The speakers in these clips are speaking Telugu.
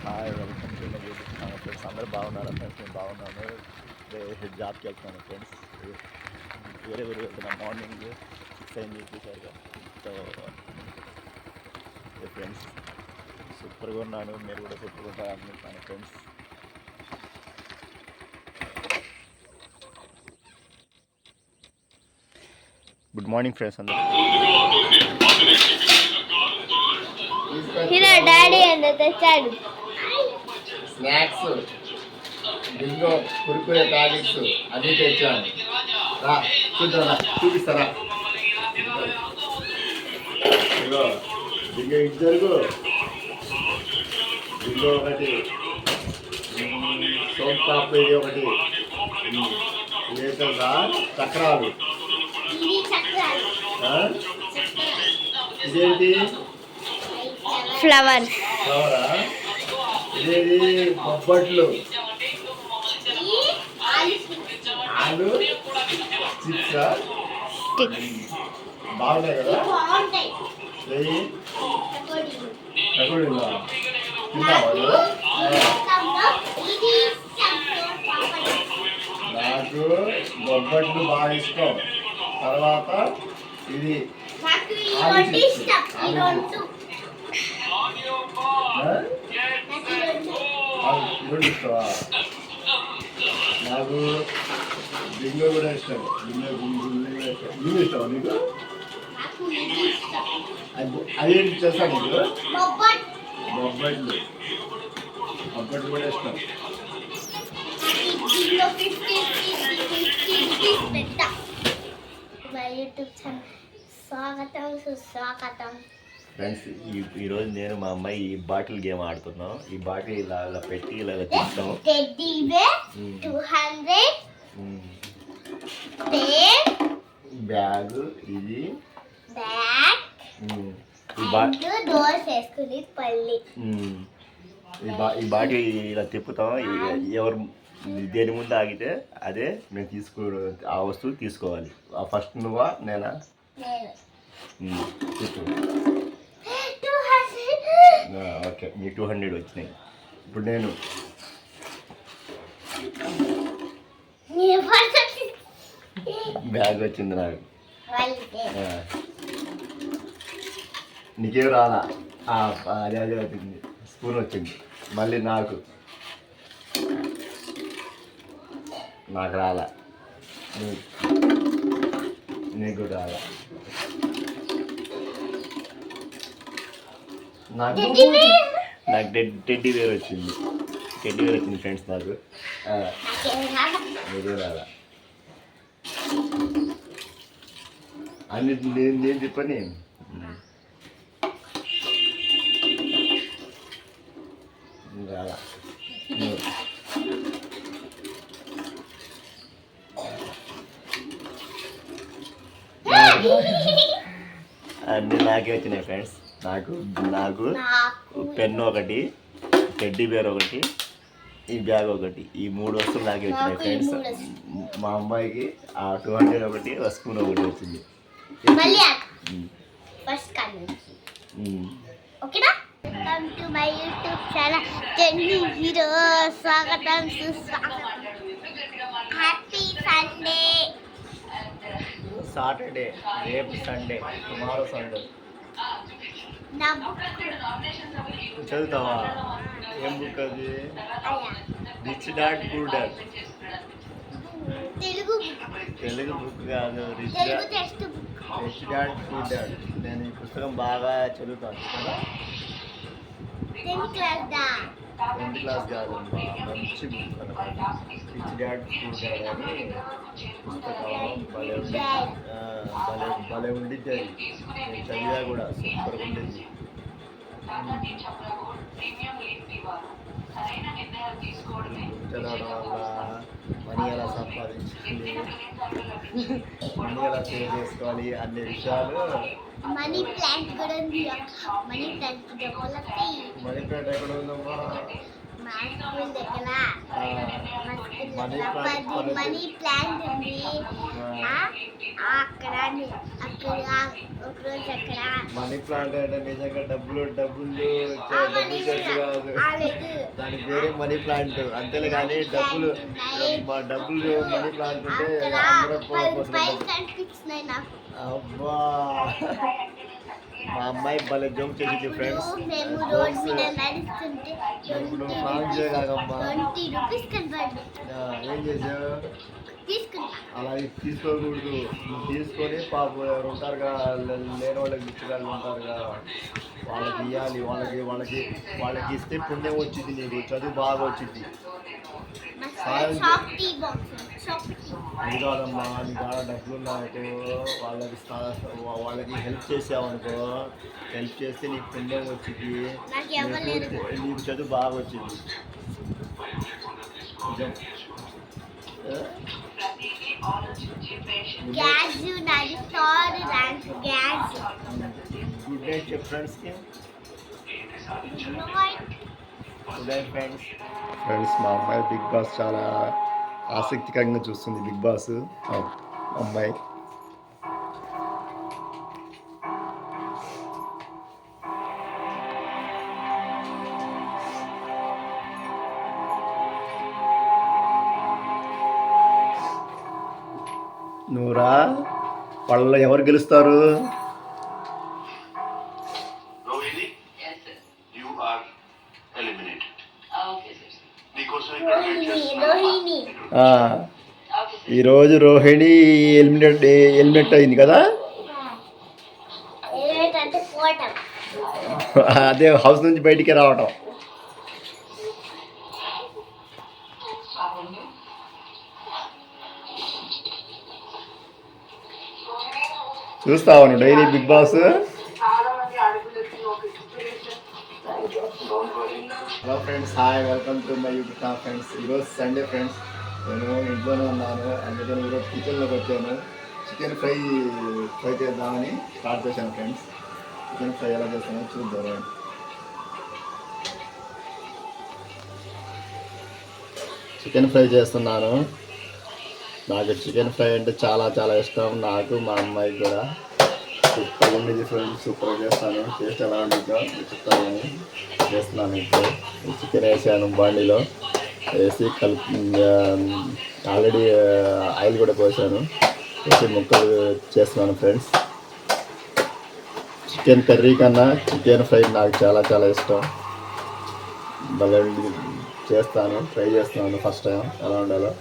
Hi welcome to my YouTube channel friends. అందరూ బాగున్నారా ఫ్రెండ్స్? నేను బాగున్నాను. జాబ్కి వెళ్తున్నాను ఫ్రెండ్స్. వేరే ఊరు వెళ్తున్నాను. మార్నింగ్ 6 అయింది చూసారుగా. సో ఫ్రెండ్స్ సూపర్గా ఉన్నాను. మీరు కూడా సూపర్గా ఉంటారు అనుకుంటున్నాను ఫ్రెండ్స్. గుడ్ మార్నింగ్ ఫ్రెండ్స్ అందరూ. డాడీ ఎంత తెచ్చాడు? స్నాక్స్, బింగో, కురుకురే ప్యాకెట్స్ అన్నీ తెచ్చాను. రా చూద్దారా, చూపిస్తారా? బింగో ఇద్దరు, బింగో ఒకటి, సోప్ పాపడి ఒకటి, ఇదేంటా చక్రాలు. ఇదేంటి? ఫ్లవర్. ఫ్లవరా? ఇదేది? బొబ్బట్లు, ఆలు చిప్సా? బాగున్నాయి కదా? తక్కువ తిన్నావా? నాకు బొబ్బట్లు బాగా ఇష్టం. తర్వాత ఇది ఇష్టమా? నాకు బింగో కూడా ఇష్టం. బింగో ఇష్టమా నీకు? అదేంటి చేస్తా నీకు? బొబ్బట్లు కూడా ఇష్టం. స్వాగతం సుస్వాగతం ఫ్రెండ్స్. ఈరోజు నేను మా అమ్మాయి ఈ బాటిల్ గేమ్ ఆడుతున్నాం. ఈ బాటిల్ ఇలా పెట్టి ఇలా తీస్తాం. బ్యాగ్ ఇది ఈ బాటిల్ ఇలా తిప్పుతాం. ఎవరు దేని ముందు ఆగితే అదే మేము ఆ వస్తువు తీసుకోవాలి. ఫస్ట్ నువ్వా నేనా? ఓకే, మీ 200 వచ్చినాయి. ఇప్పుడు నేను బ్యాగ్ వచ్చింది నాకు. నీకేం రాలా? అదే వచ్చింది. స్పూన్ వచ్చింది. మళ్ళీ నాకు రాలా. నీకు రాలా. నాకు టెడ్డీ వేర్ వచ్చింది. ఫ్రెండ్స్. నాకు నీకే రాలా. అన్ని నేను చెప్పని రాలా. అన్నీ నాకే వచ్చినాయి ఫ్రెండ్స్. నాకు పెన్ను ఒకటి, టెడ్డీ బేర్ ఒకటి, ఈ బ్యాగ్ ఒకటి, ఈ 3 వస్తువులు నాకే వచ్చినాయి ఫ్రెండ్స్. మా అమ్మాయికి ఆ 200 ఒకటి, స్పూన్ ఒకటి వచ్చింది. స్వాగతం సుస్వాగతం. Happy Sunday. సాటర్డే, రేపు సండే, టుమారో సండే. చదువుతావా? ఏం బుక్ అది? Rich dad poor dad. Telugu book కాదు, రిచ్ డాడ్ పూర్ డాడ్. నేను ఈ పుస్తకం బాగా చదువుతాను కదా. 10th క్లాస్ కాదు, మంచి బుక్ అనమాట. రిచ్ డాడ్ పూర్ డాడ్ అని పుస్తకం. భలే ఉండిద్ది అది. నేను చదివా కూడా, సూపర్గా ఉండేది. చదవడం వల్ల మనీ ఎలా సంపాదించాలి, మనీ ఎలా సేవ్ చేసుకోవాలి అనే విషయాలు. మనీ ప్లాంట్ కూడా ఉంది. మనీ ప్లాంట్ ఎక్కడ ఉందమ్మా? మనీ ప్లాంట్ ఉంది అక్కడ. మనీ ప్లాంట్ అంటే నిజంగా డబ్బులు చెట్టు కాదు. దానికి వేరే మనీ ప్లాంట్ అంతేలే కానీ డబ్బులు మా డబ్బులు మనీ ప్లాంట్ ఉంటే అందరూ కనిపిస్తున్నాయి నాకు. అబ్బా మా అమ్మాయి భలే జోక్ చేసింది ఫ్రెండ్స్. మేము రోడ్ మీద నడుస్తుంటే ఇప్పుడు సాంగ్ చేయగలమ్మా 20 రూపీస్ కనబడి ఏం చేసావు? తీసుకున్నా. అలా తీసుకోకూడదు. తీసుకొని పాపం ఎవరు ఉంటారుగా లేని వాళ్ళకి ఇచ్చేవాళ్ళు ఉంటారుగా వాళ్ళకి ఇవ్వాలి. వాళ్ళకి ఇస్తే పుణ్యం వచ్చింది, నీకు చదువు బాగా వచ్చింది. షాప్ టీ బాక్స్ అది కాదమ్మా, నీ కాడ డబ్బులు ఉన్నాయనుకో వాళ్ళకి హెల్ప్ చేసావనుకో, హెల్ప్ చేస్తే నీకు పుణ్యం వచ్చింది, నీకు చదువు బాగా వచ్చింది. గుడ్ నైట్ చెప్పు ఫ్రెండ్స్కి. Good night friends. మా అమ్మాయి బిగ్ బాస్ చాలా ఆసక్తికరంగా చూస్తుంది. బిగ్ బాస్ అమ్మాయి నూరా వాళ్ళలో ఎవరు గెలుస్తారు? ఈరోజు రోహిణి ఎలిమినేట్ అయింది కదా. అదే హౌస్ నుంచి బయటికి రావటం. చూస్తావు నువ్వు daily Bigg Boss? Hello friends, hi, welcome to my YouTube channel friends. ఈరోజు సండే ఫ్రెండ్స్, నేను ఇంట్లోనే ఉన్నాను. అందుకని ఈరోజు కిచెన్లోకి వచ్చాను. చికెన్ ఫ్రై చేద్దామని స్టార్ట్ చేశాను ఫ్రెండ్స్. చికెన్ ఫ్రై ఎలా చేస్తానో చూద్దాం. చికెన్ ఫ్రై చేస్తున్నాను. నాకు చికెన్ ఫ్రై అంటే చాలా చాలా ఇష్టం. నాకు మా అమ్మాయికి కూడా. సూపర్ ఉండేది ఫ్రెండ్స్, సూపర్గా చేస్తాను. టేస్ట్ ఎలా ఉంటుందో చెప్తాను. చేస్తున్నాను. ఇప్పుడు చికెన్ వేసాను బాండీలో వేసి ఆల్రెడీ ఆయిల్ కూడా పోసాను. వేసి ముక్కలు చేస్తున్నాను ఫ్రెండ్స్. చికెన్ కర్రీ కన్నా చికెన్ ఫ్రై నాకు చాలా చాలా ఇష్టం. భలే చేస్తాను, ట్రై చేస్తున్నాను ఫస్ట్ టైం ఎలా ఉండాలో.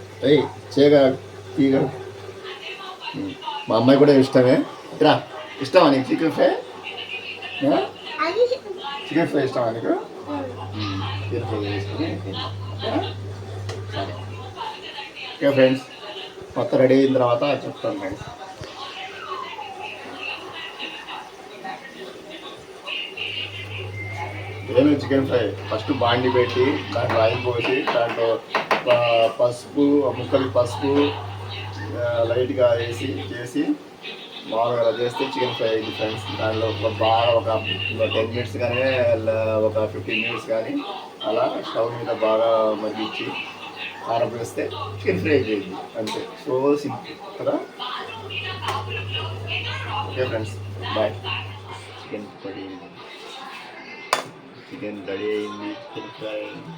చేయగా తీగ మా అమ్మాయి కూడా ఇష్టమే. ఇరా, ఇష్టమా నీకు చికెన్ ఫ్రై? చికెన్ ఫ్రై ఇష్టమా నీకు? చికెన్ ఫ్రై చేసుకుని సరే. ఓకే ఫ్రెండ్స్, మొత్తం రెడీ అయిన తర్వాత చెప్తాను ఫ్రెండ్స్. ఏమి చికెన్ ఫ్రై ఫస్ట్ బాండి పెట్టి దాంట్లో ఆయిల్ పోసి దాంట్లో పసుపు, ముక్కలకి పసుపు లైట్గా వేసి చేసి మామూలుగా అలా చేస్తే చికెన్ ఫ్రై అయింది ఫ్రెండ్స్. దానిలో బాగా ఒక 10 మినిట్స్ కానీ ఒక 15 మినిట్స్ కానీ అలా స్టవ్ మీద బాగా మరిగించి కారం వేస్తే చికెన్ ఫ్రై అయిపోయింది. అంతే, సో సింపుల్ కదా. Okay friends, bye. Chicken ready అయింది. చికెన్ ఫ్రై అయింది.